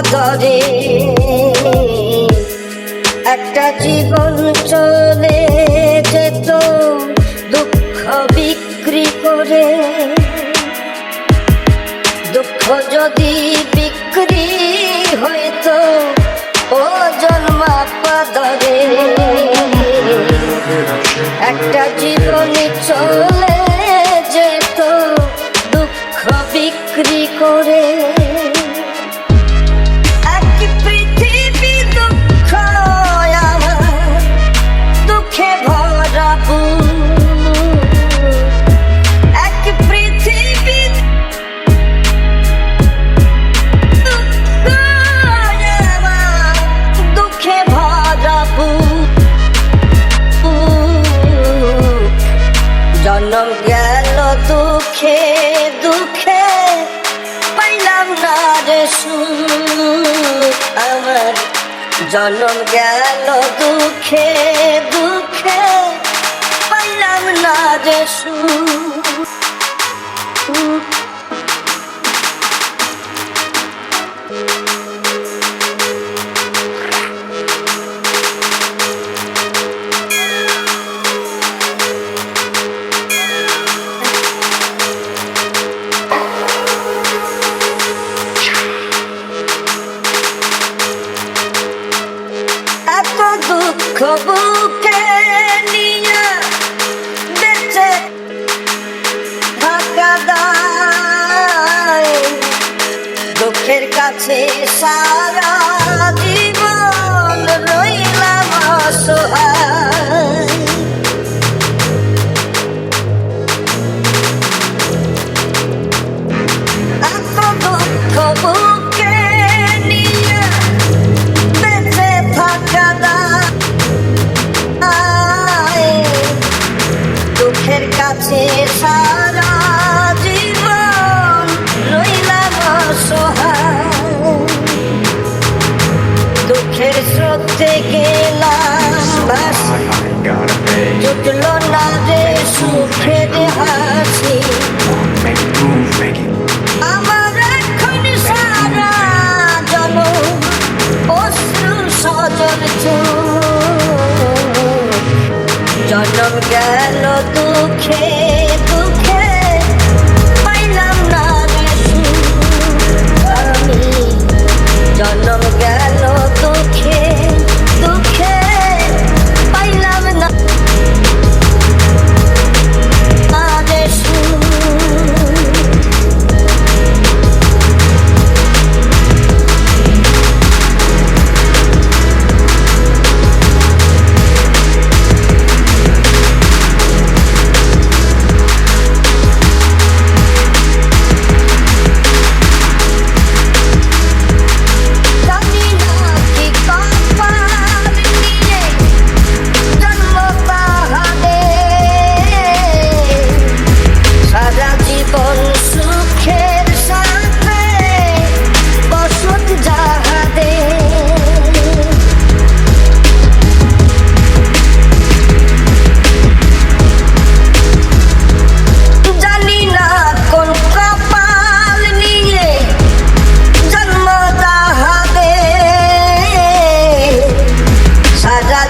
পাদরে একটা জীবন চলে যেত দুঃখ বিক্রি করে। দুঃখ যদি বিক্রি হইতো ওজন মাপা দরে, একটা জীবনী চলে যেত দুঃখ বিক্রি করে। জনম গেল দুঃখে দুঃখে পাইলাম না রে সুখ আমার। জনম গেল দুঃখে দুঃখে পাইলাম না রে সুখ। দুঃখ বুকে নিয়ে বেঁচে থাকা দায়, দুঃখের কাছে সারা জীবন রইলাম অসহায়। এত দুঃখ বুকে নিয়ে বেঁচে থাকা দায়, দুঃখের কাছে সারা জীবন রইলাম অসহায়। দুঃখের স্রোতে গেলাম ভাসি, জুটল না রে সুখের হাসি। আমার এখন সারা জনম অশ্রু সজল চোখ। জনম গেল দুঃখে দুঃখে পাইলাম না রে সুখ আমি। জনম গেল দুঃখে দুঃখে পাইলাম না রে সুখ।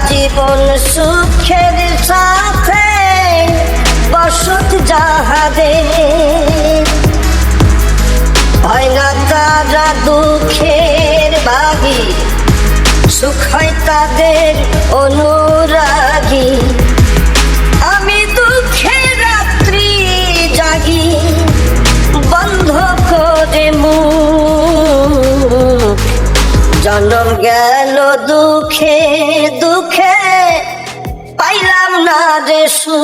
জীবন সুখের সাথে বসত যাহাদে, হয় না তারা দুঃখের ভাগী, সুখ হয় তাদের অনুরাগী। আমি দুঃখের রাত্রি জাগি বন্ধ করে মুখ। জনম গেল দুঃখে দুঃখে পাইলাম না রে সুখ।